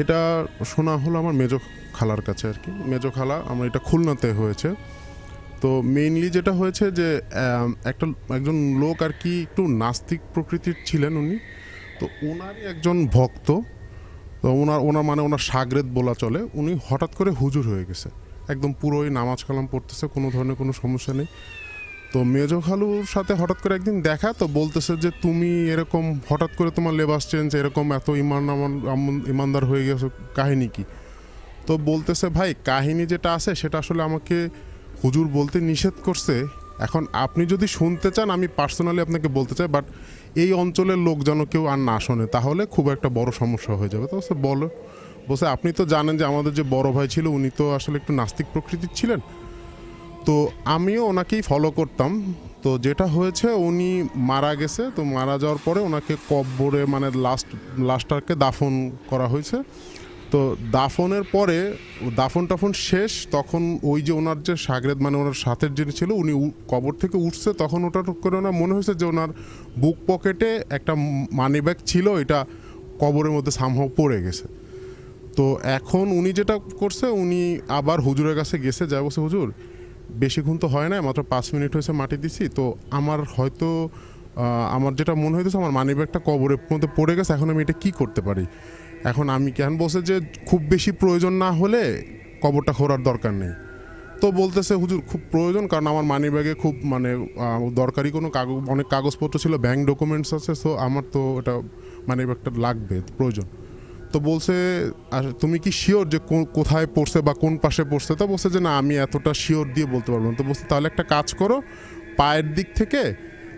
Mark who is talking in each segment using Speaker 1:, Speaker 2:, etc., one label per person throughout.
Speaker 1: এটা শোনা হলো আমার মেজো খালার কাছে আর কি। মেজো খালা, আমার এটা খুলনাতে হয়েছে। তো মেইনলি যেটা হয়েছে যে একজন লোক আর কি একটু নাস্তিক প্রকৃতির ছিলেন উনি। তো ওনারই একজন ভক্ত, তো ওনার ওনার মানে ওনার শাগরেদ বলা চলে, উনি হঠাৎ করে হুজুর হয়ে গেছে, একদম পুরোই নামাজ কালাম পড়তেছে, কোনো ধরনের কোনো সমস্যা নেই। তো মেজো খালুর সাথে হঠাৎ করে একদিন দেখা, তো বলতেছে যে তুমি এরকম হঠাৎ করে তোমার লেবাস চেঞ্জ, এরকম এত ইমানদার হয়ে গেছো, কাহিনী কি? তো বলতেছে ভাই কাহিনী যেটা আছে সেটা আসলে আমাকে হুজুর বলতে নিষেধ করছে। এখন আপনি যদি শুনতে চান আমি পার্সোনালি আপনাকে বলতে চাই, বাট এই অঞ্চলের লোক যেন কেউ আর না শোনে, তাহলে খুব একটা বড় সমস্যা হয়ে যাবে। তো সে বলো, বলছে আপনি তো জানেন যে আমাদের যে বড় ভাই ছিল উনি তো আসলে একটু নাস্তিক প্রকৃতির ছিলেন, তো আমিও ওনাকেই ফলো করতাম। তো যেটা হয়েছে উনি মারা গেছে, তো মারা যাওয়ার পরে ওনাকে কবরে মানে লাস্টটাকে দাফন করা হয়েছে। তো দাফনের পরে দাফন টাফন শেষ, তখন ওই যে ওনার যে শাগরেদ মানে ওনার সাথের যিনি ছিল উনি কবর থেকে উঠছে, তখন ওটা করে ওনার মনে হয়েছে যে ওনার বুক পকেটে একটা মানি ব্যাগ ছিল, এটা কবরের মধ্যে সামহাও পড়ে গেছে। তো এখন উনি যেটা করছে, উনি আবার হুজুরের কাছে গেছে, যা বলছে হুজুর বেশিক্ষণ তো হয় না, মাত্র 5 মিনিট হয়েছে মাটি দিছি, তো আমার হয়তো আমার যেটা মনে হইতেছে আমার মানি ব্যাগটা কবরের মধ্যে পড়ে গেছে, এখন আমি এটা কী করতে পারি? এখন আমি কেন বলছে যে খুব বেশি প্রয়োজন না হলে কবরটা খোঁড়ার দরকার নেই। তো বলতেছে হুজুর খুব প্রয়োজন, কারণ আমার মানি ব্যাগে খুব মানে দরকারি কোনো কাগজ, অনেক কাগজপত্র ছিল, ব্যাংক ডকুমেন্টস আছে, সো আমার তো এটা মানি ব্যাগটা লাগবে, প্রয়োজন। তো বলছে আর তুমি কি শিওর যে কোথায় পড়ছে বা কোন পাশে পড়ছে? তো বলছে যে না আমি এতটা শিওর দিয়ে বলতে পারবো না। তো বলছে তাহলে একটা কাজ করো, পায়ের দিক থেকে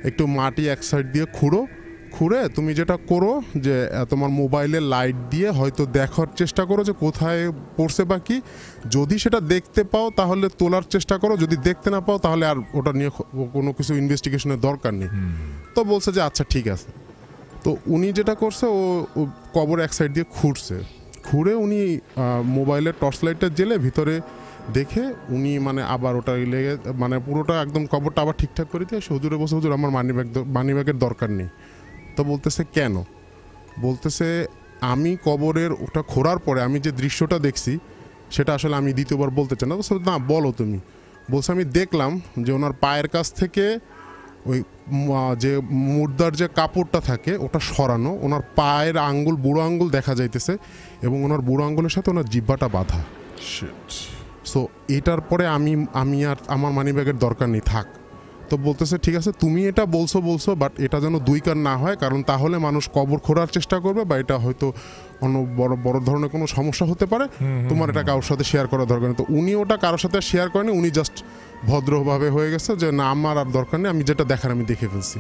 Speaker 1: একটু মাটি এক সাইড দিয়ে খুঁড়ে তুমি যেটা করো যে তোমার মোবাইলের লাইট দিয়ে হয়তো দেখার চেষ্টা করো যে কোথায় পড়ছে বা কি, যদি সেটা দেখতে পাও তাহলে তোলার চেষ্টা করো, যদি দেখতে না পাও তাহলে আর ওটা নিয়ে কোনো কিছু ইনভেস্টিগেশনের দরকার নেই। তো বলছে যে আচ্ছা ঠিক আছে। তো উনি যেটা করছে ও কবর এক সাইড দিয়ে খুঁড়ে উনি মোবাইলের টর্চ লাইটটা জেলে ভিতরে দেখে উনি মানে আবার ওটা লেগে মানে পুরোটা একদম কবরটা আবার ঠিকঠাক করে দিয়ে হুজুরে বসে হুজুর আমার মানিব্যাগের দরকার নেই। তো বলতেছে কেন? বলতেছে আমি কবরের ওটা খোঁড়ার পরে আমি যে দৃশ্যটা দেখছি সেটা আসলে আমি দ্বিতীয়বার বলতে চাই না। তো না বলো তুমি। বলছে আমি দেখলাম যে ওনার পায়ের কাছ থেকে ওই যে মুর্দার যে কাপড়টা থাকে ওটা সরানো, ওনার পায়ের আঙ্গুল বুড়ো আঙ্গুল দেখা যাইতেছে এবং ওনার বুড়ো আঙ্গুলের সাথে ওনার জিহ্বাটা বাঁধা। সো এটার পরে আমি আর আমার মানিব্যাগের দরকার নেই, থাক। তো বলতেছে ঠিক আছে তুমি এটা বলছো বাট এটা যেন দুই কান না হয়, কারণ তাহলে মানুষ কবর খোঁড়ার চেষ্টা করবে বা এটা হয়তো অন্য বড় ধরনের কোনো সমস্যা হতে পারে, তোমার এটা কারোর সাথে শেয়ার করা দরকার নেই। তো উনি ওটা কারোর সাথে শেয়ার করেনি, উনি জাস্ট ভদ্রভাবে হয়ে গেছে যে না আমার আর দরকার নেই, আমি যেটা দেখার আমি দেখে ফেলছি।